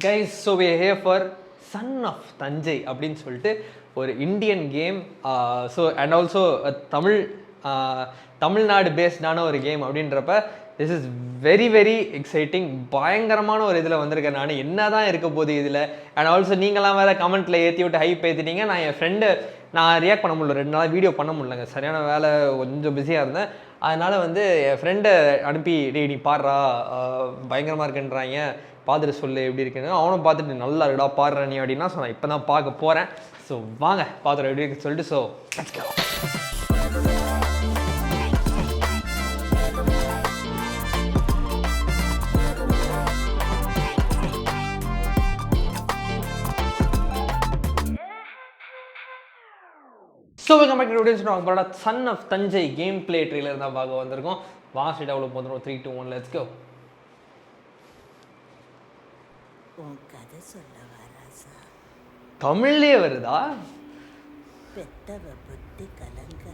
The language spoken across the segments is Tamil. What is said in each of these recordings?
Guys, so we here for son of Thanjai அப்படின்னு சொல்லிட்டு ஒரு Indian game. So and also Tamil Nadu பேஸ்டான ஒரு கேம் அப்படின்றப்ப this is very very exciting. பயங்கரமான ஒரு இதில் வந்திருக்கேன் நான். என்ன தான் இருக்க போகுது இதில்? அண்ட் ஆல்சோ நீங்களாம் வேறு கமெண்ட்டில் ஏற்றி விட்டு ஹைப் ஏற்றிட்டீங்க. நான் என் ஃப்ரெண்டு ரியாக்ட் பண்ண முடியல, 2 நாள் வீடியோ பண்ண முடியலங்க, சரியான வேலை, கொஞ்சம் பிஸியாக இருந்தேன். அதனால் என் ஃப்ரெண்டை அனுப்பி நீ பாடுறா, பயங்கரமாக இருக்குன்றாங்க, பார்த்துட்டு சொல்லு எப்படி இருக்குன்னு. அவனும் பார்த்துட்டு நல்லா இருக்குடா பாடுற நீ அப்படின்னா. ஸோ நான் இப்போ தான் பார்க்க போகிறேன். ஸோ வாங்க பார்த்துட்டு எப்படி இருக்குன்னு சொல்லிட்டு. So so welcome back to videos. நம்மளோட son of Thanjai game play trailer தான் பார்க்க வந்திருக்கோம். வாங்க ஸ்ட்ரைட் அவ்வளோ போதும். 3, 2, 1 லெட்ஸ் கோ. தமிழ்லேயே வருதா? பெத்தவ புத்தி கலங்க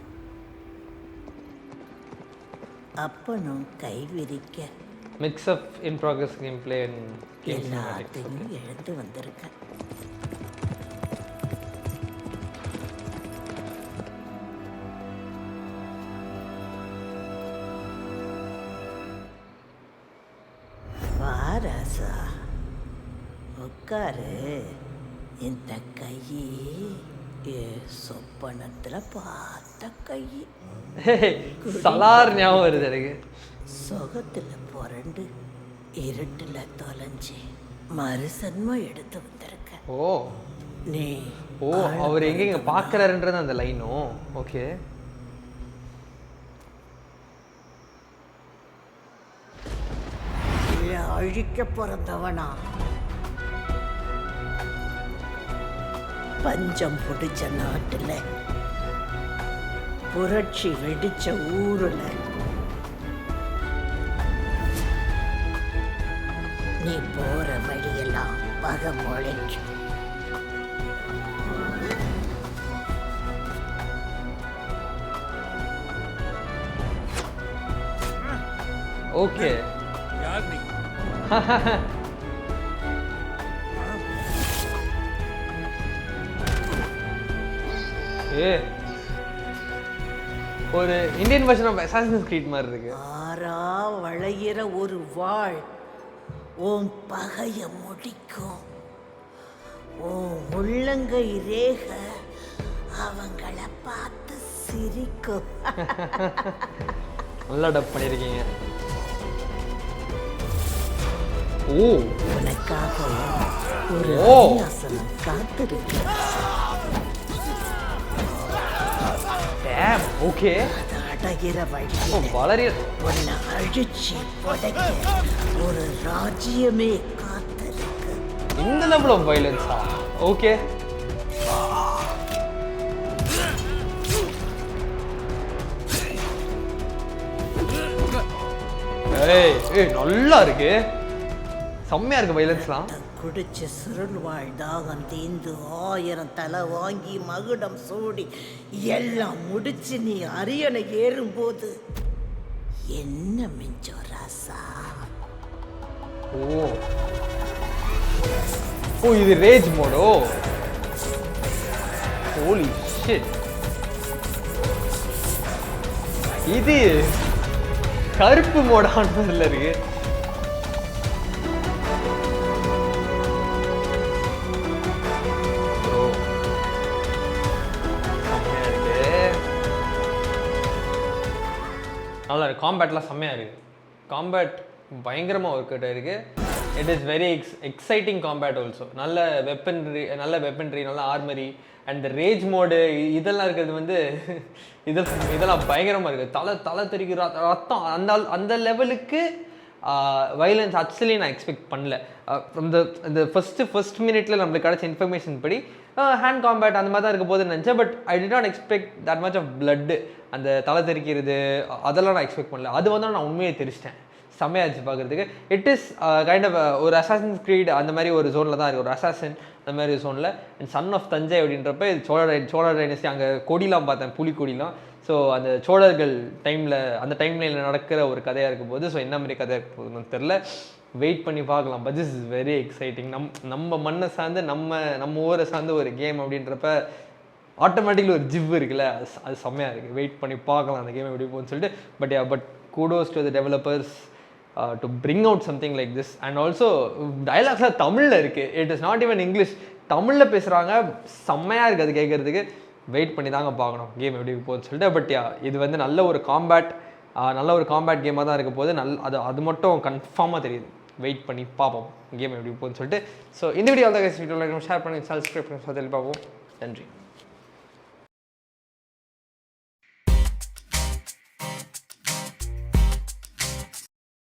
அப்பனும் கை விரிக்க mix up in progress game play and game எல்லாத்தையும் எழுந்து வந்திருக்க. வாராசா உட்காரு. இந்த கை சொப்பனத்துல பார்த்த கை. சலார் ஞாபகம் வருது எனக்கு. சொகத்துல புரண்டு இருட்டுல தொலைஞ்சி மறுசன்மம் எடுத்து வந்திருக்க. ஓ நீ அவர் எங்க பாக்குறாருன்றது அந்த லைனும் ஓகே. அழிக்க பிறந்தவனா? பஞ்சம் பிடிச்ச நாட்டுல, புரட்சி வெடிச்ச ஊருல நீ போற வழியெல்லாம் பகை முளைக்கும். ஓகே ஒரு Indian version of assassin's creed மாதிரி இருக்கு. ஆறா வளையிற ஒரு வாழ் உன் பகைய முடிக்கும். உன் உள்ளங்கை ரேக அவங்கள பார்த்து சிரிக்கும். நல்லா டப் பண்ணிருக்கீங்க. ஓ உனக்காக ஒரு ஆசனம் காத்திருக்கு. ஓகே அடகிற வழி வளரிய உன்னை அழிச்சு உடைக்க ஒரு ராஜ்யமே காத்திருக்கு. இந்த லெவல் ஆஃப் வயலன்ஸா? ஓகே நல்லா இருக்கு, செம்மையா இருக்கு வயலன்ஸ்லாம். குடிச்சு சுருள் வாழ்தாகம் தீந்து 1000 தலை வாங்கி மகுடம் சூடி எல்லாம் முடிச்சு நீ அரியணை ஏறும்போது என்ன மிஞ்சோ ராசா? ஓ இது ரேஜ் மோடோ? ஹோலி ஷிட், இது கருப்பு மோடானதுல இருக்கு. நல்லா இருக்கு. காம்பேட்லாம் செம்மையாக இருக்குது. காம்பேட் பயங்கரமாக ஒர்க் அவுட் ஆகிருக்கு. It is very exciting combat also. நல்ல வெப்பன்ட்ரி, நல்ல armoury and the rage mode இதெல்லாம் இருக்கிறது இதெல்லாம் பயங்கரமாக இருக்குது. தலை தெரிக்கிற ரத்தம் அந்த லெவலுக்கு வைலன்ஸ் ஆக்சுவலி நான் எக்ஸ்பெக்ட் பண்ணல. இந்த ஃபர்ஸ்ட் மினிட்ல நம்மளுக்கு கிடைச்ச இன்ஃபர்மேஷன் படி ஹேண்ட் காம்பேட் அந்த மாதிரி தான் இருக்க போதுன்னு நினச்சேன். But I did not expect that much of blood. அந்த தலை தெரிக்கிறது அதெல்லாம் நான் எக்ஸ்பெக்ட் பண்ணல. அது நான் உண்மையை தெரிச்சிட்டேன். செம்மையாச்சு பார்க்குறதுக்கு. இட் இஸ் கைண்ட் ஆஃப் ஒரு அசாசின்ஸ் க்ரீட் அந்த மாதிரி ஒரு ஜோனில் தான் இருக்குது, ஒரு அசாசின் அந்த மாதிரி ஜோனில். அண்ட் சன் ஆஃப் தஞ்சை அப்படின்றப்ப இது சோழ டைனஸ்டி, அங்கே கொடிலாம் பார்த்தேன், புலிக்கொடிலாம். ஸோ அந்த சோழர்கள் டைமில் அந்த டைம்லைனில் நடக்கிற ஒரு கதையாக இருக்கும் போது, ஸோ என்ன மாதிரி கதையாக இருக்க போகுதுன்னு தெரில, வெயிட் பண்ணி பார்க்கலாம். But this is very exciting. நம்ம மண்ணை சார்ந்து நம்ம ஊரை சார்ந்து ஒரு கேம் அப்படின்றப்ப ஆட்டோமேட்டிக்லி ஒரு ஜிவ் இருக்குல்ல, அது செம்மையாக இருக்குது. வெயிட் பண்ணி பார்க்கலாம் அந்த கேம் எப்படி போகுன்னு சொல்லிட்டு. But kudos to the developers to bring out something like this. And also டயலாக்ஸ்லாம் தமிழில் இருக்குது, it is not even English, தமிழில் பேசுகிறாங்க, செம்மையாக இருக்குது அது கேட்குறதுக்கு. வெயிட் பண்ணி தாங்க பார்க்கணும் கேம் எப்படி போகுதுன்னு சொல்லிட்டு. பட் இது வந்து நல்ல ஒரு காம்பேட் கேமாக தான் இருக்க போது. அது மட்டும் கன்ஃபார்மாக தெரியுது. வெயிட் பண்ணி பார்ப்போம் கேம் எப்படி போகுதுன்னு சொல்லிட்டு. ஸோ இந்த வீடியோ தான் ஷேர் பண்ணி சப்ஸ்கிரைப் பண்ணி பார்ப்போம். நன்றி.